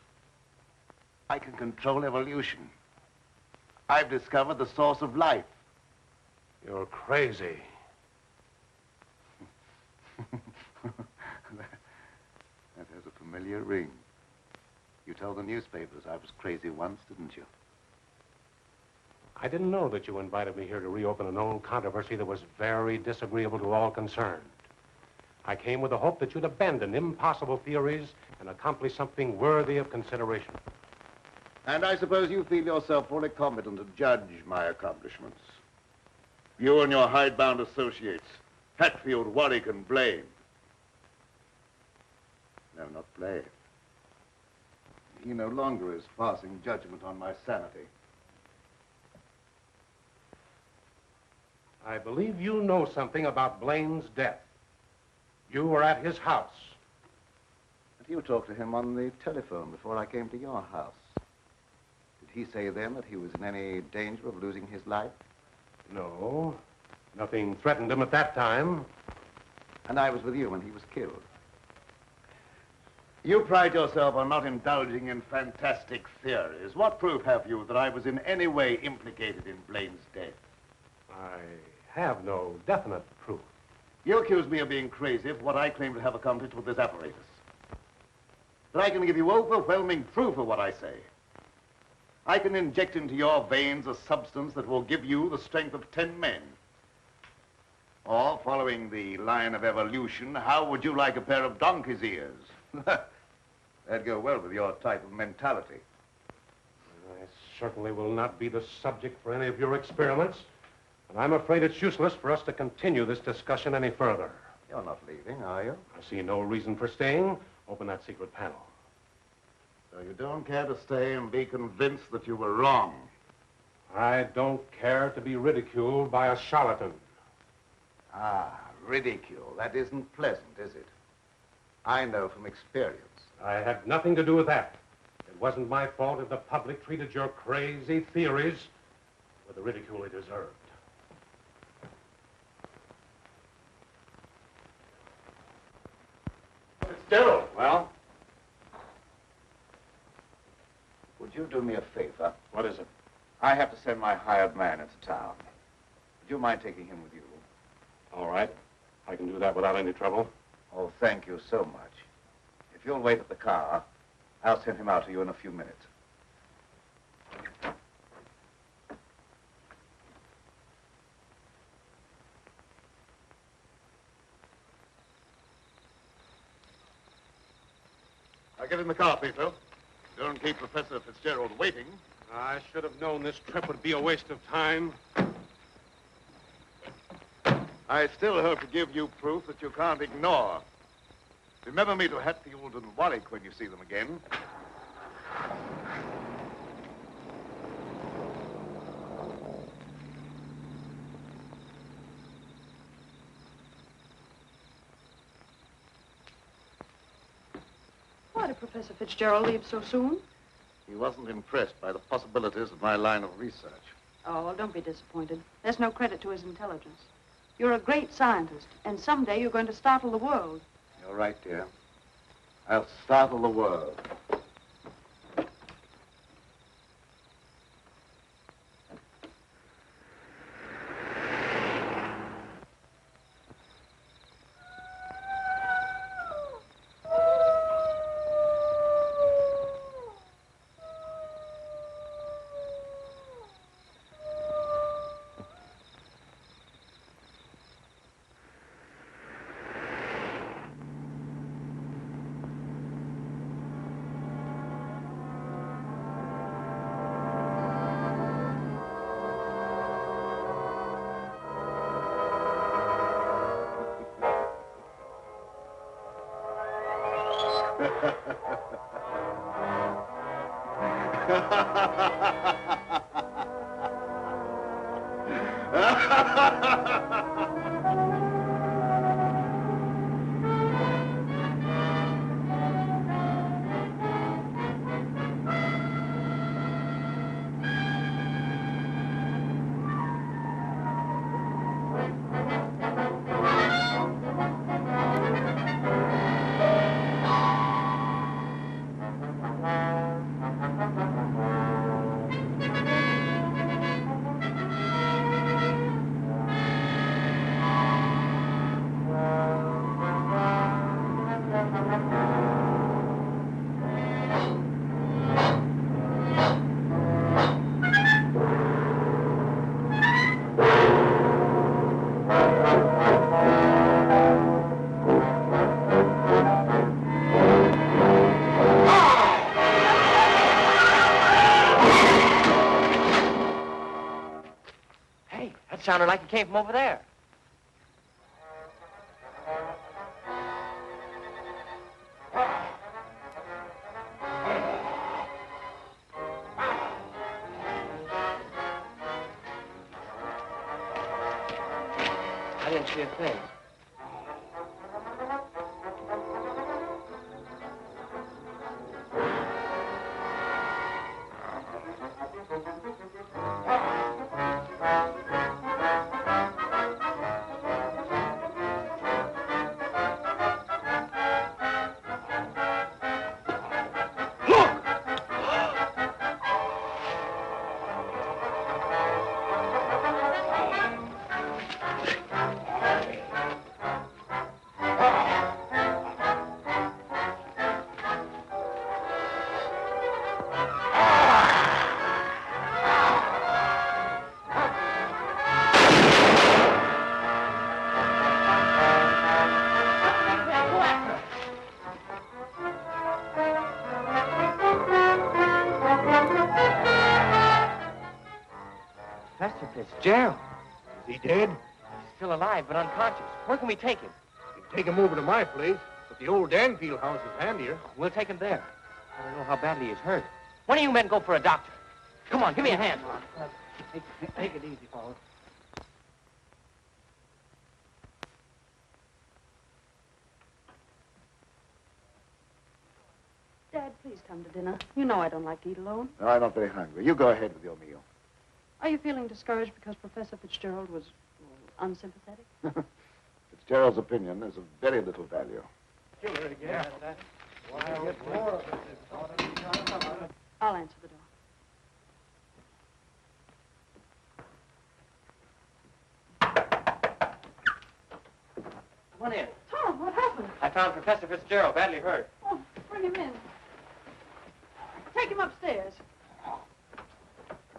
I can control evolution. I've discovered the source of life. You're crazy. That has a familiar ring. You told the newspapers I was crazy once, didn't you? I didn't know that you invited me here to reopen an old controversy that was very disagreeable to all concerned. I came with the hope that you'd abandon impossible theories and accomplish something worthy of consideration. And I suppose you feel yourself fully competent to judge my accomplishments. You and your hidebound associates, Hatfield, Warwick, and Blaine. No, not Blaine. He no longer is passing judgment on my sanity. I believe you know something about Blaine's death. You were at his house. But you talked to him on the telephone before I came to your house. Did he say then that he was in any danger of losing his life? No. Nothing threatened him at that time. And I was with you when he was killed. You pride yourself on not indulging in fantastic theories. What proof have you that I was in any way implicated in Blaine's death? I have no definite proof. You accuse me of being crazy for what I claim to have accomplished with this apparatus. but I can give you overwhelming proof of what I say. I can inject into your veins a substance that will give you the strength of 10 men. Or, following the line of evolution, how would you like a pair of donkey's ears? That'd go well with your type of mentality. I certainly will not be the subject for any of your experiments, and I'm afraid it's useless for us to continue this discussion any further. You're not leaving, are you? I see no reason for staying. Open that secret panel. So you don't care to stay and be convinced that you were wrong? I don't care to be ridiculed by a charlatan. Ah, ridicule. That isn't pleasant, is it? I know from experience. I had nothing to do with that. It wasn't my fault if the public treated your crazy theories with the ridicule they deserved. Fitzgerald. Well? Would you do me a favor? What is it? I have to send my hired man into town. Would you mind taking him with you? All right. I can do that without any trouble. Oh, thank you so much. If you'll wait at the car, I'll send him out to you in a few minutes. I'll get in the car, Petro. Don't keep Professor Fitzgerald waiting. I should have known this trip would be a waste of time. I still hope to give you proof that you can't ignore. Remember me to Hatfield and Warwick when you see them again. Why did Professor Fitzgerald leave so soon? He wasn't impressed by the possibilities of my line of research. Oh, well, don't be disappointed. There's no credit to his intelligence. You're a great scientist, and someday you're going to startle the world. You're right, dear. I'll startle the world. Sounded like it came from over there. I didn't see a thing. Professor Fitzgerald. Is he dead? He's still alive, but unconscious. Where can we take him? You can take him over to my place, but the old Danfield house is handier. We'll take him there. I don't know how badly he's hurt. One of you men go for a doctor. Come on, give me a hand. Take it easy, fellas. Dad, please come to dinner. You know I don't like to eat alone. No, I'm not very hungry. You go ahead with your meal. Are you feeling discouraged because Professor Fitzgerald was unsympathetic? Fitzgerald's opinion is of very little value. Killer again. I'll answer the door. Come on in. Tom, what happened? I found Professor Fitzgerald badly hurt. Oh, bring him in. Take him upstairs.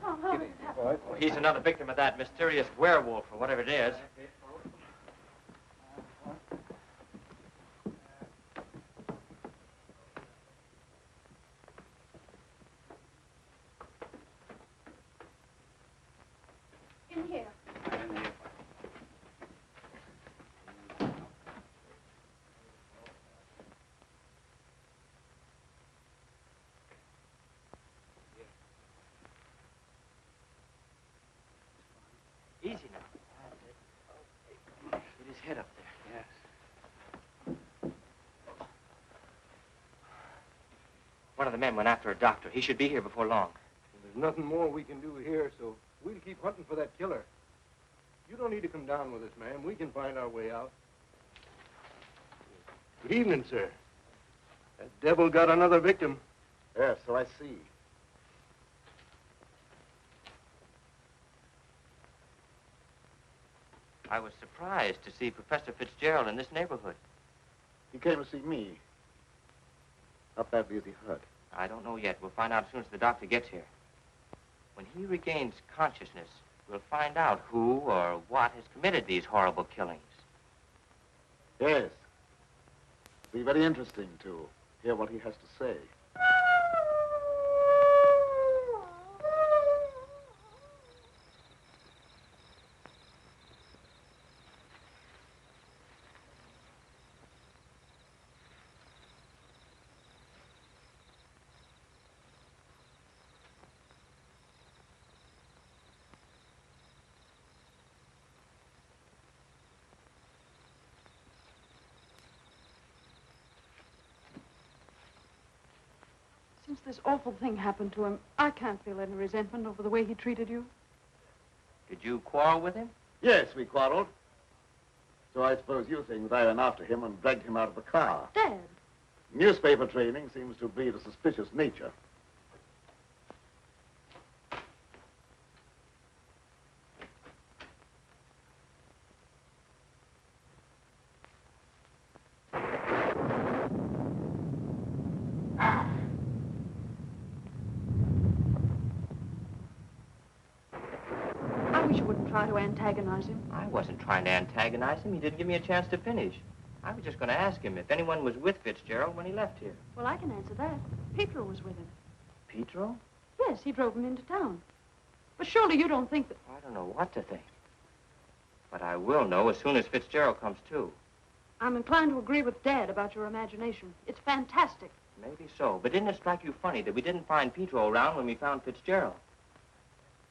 Tom, how did it happen? Well, he's another victim of that mysterious werewolf or whatever it is. In here. Easy now. Get his head up there. Yes. One of the men went after a doctor. He should be here before long. There's nothing more we can do here, so we'll keep hunting for that killer. You don't need to come down with us, ma'am. We can find our way out. Good evening, sir. That devil got another victim. Yes, so I see. I was surprised to see Professor Fitzgerald in this neighborhood. He came to see me. How badly is he hurt? I don't know yet. We'll find out as soon as the doctor gets here. When he regains consciousness, we'll find out who or what has committed these horrible killings. Yes. It'll be very interesting to hear what he has to say. Since this awful thing happened to him, I can't feel any resentment over the way he treated you. Did you quarrel with him? Yes, we quarreled. So I suppose you think that I went after him and dragged him out of the car. Dad. Newspaper training seems to breed a suspicious nature. I wish you wouldn't try to antagonize him. I wasn't trying to antagonize him. He didn't give me a chance to finish. I was just going to ask him if anyone was with Fitzgerald when he left here. Well, I can answer that. Petro was with him. Petro? Yes, he drove him into town. But surely you don't think that... I don't know what to think. But I will know as soon as Fitzgerald comes to. I'm inclined to agree with Dad about your imagination. It's fantastic. Maybe so. But didn't it strike you funny that we didn't find Petro around when we found Fitzgerald?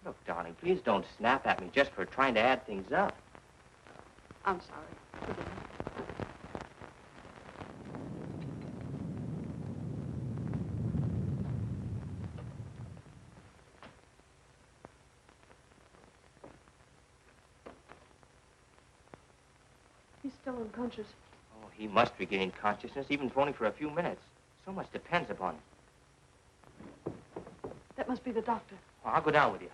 Look, darling, please don't snap at me just for trying to add things up. I'm sorry. Forgive me. He's still unconscious. Oh, he must regain consciousness, even if only for a few minutes. So much depends upon it. That must be the doctor. Well, I'll go down with you.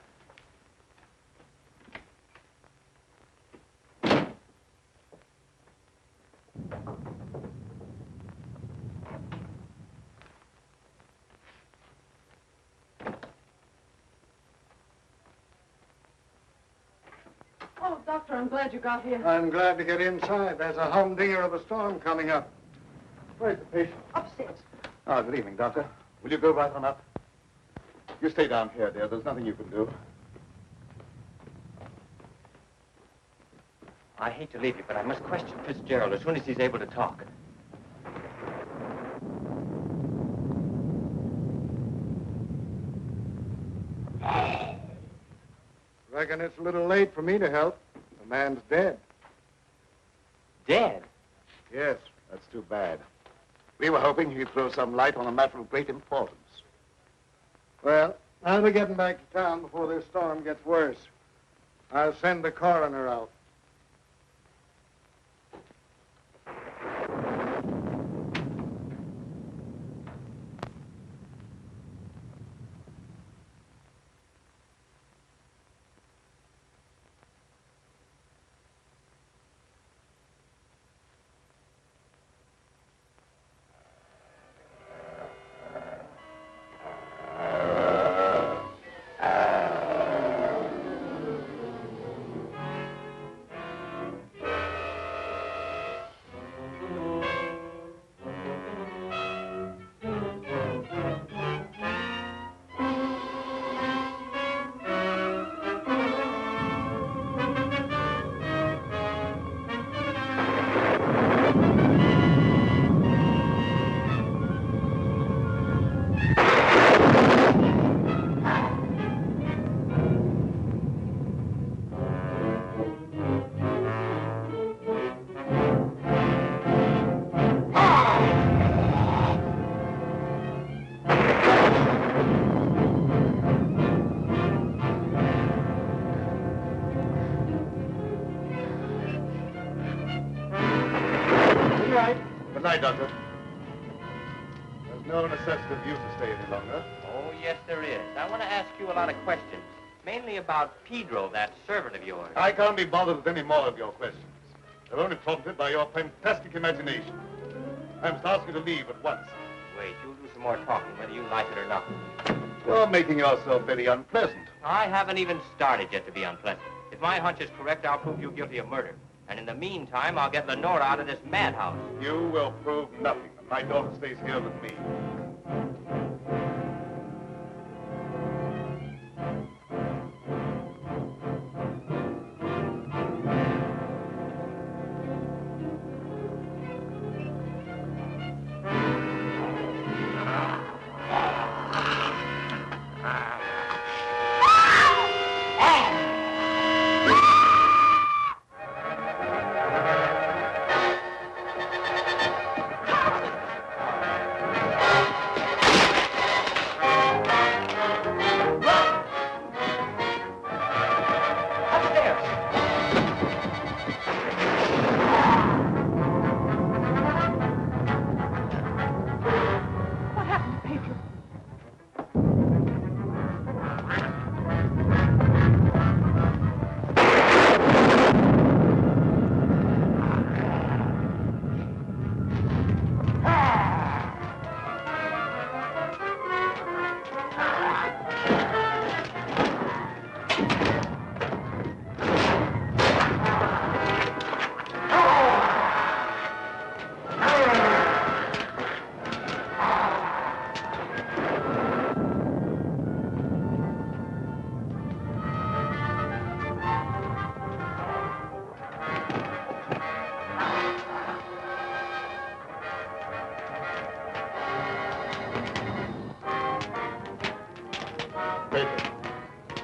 Oh, Doctor, I'm glad you got here. I'm glad to get inside. There's a humdinger of a storm coming up. Where's the patient? Upstairs. Oh, good evening, Doctor. Will you go right on up? You stay down here, dear. There's nothing you can do. I hate to leave you, but I must question Fitzgerald as soon as he's able to talk. Reckon it's a little late for me to help. The man's dead. Dead? Yes, that's too bad. We were hoping he'd throw some light on a matter of great importance. Well, I'll be getting back to town before this storm gets worse. I'll send the coroner out. Good night, Doctor. There's no necessity for you to stay any longer. Oh, yes, there is. I want to ask you a lot of questions, mainly about Petro, that servant of yours. I can't be bothered with any more of your questions. They're only prompted by your fantastic imagination. I must ask you to leave at once. Wait, you'll do some more talking, whether you like it or not. You're making yourself very unpleasant. I haven't even started yet to be unpleasant. If my hunch is correct, I'll prove you guilty of murder. And in the meantime, I'll get Lenora out of this madhouse. You will prove nothing, and my daughter stays here with me.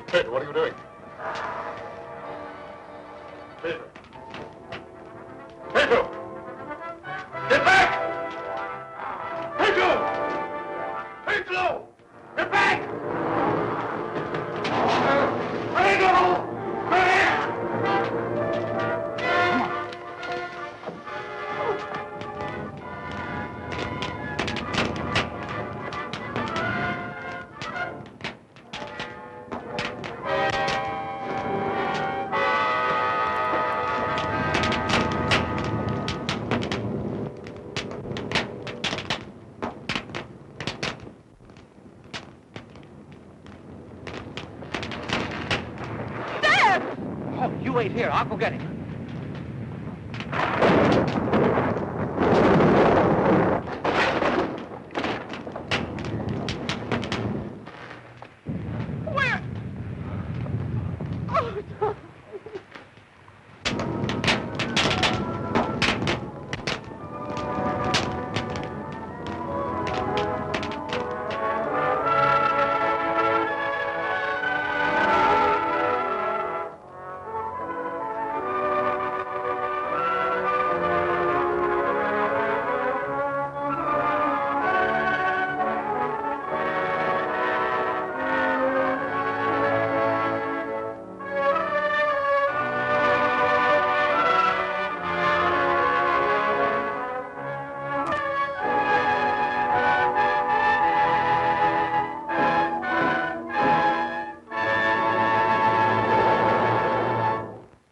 Petro, what are you doing? Petro! Petro! Get back! Petro! Petro! Get back! Petro! You wait here. I'll go get him.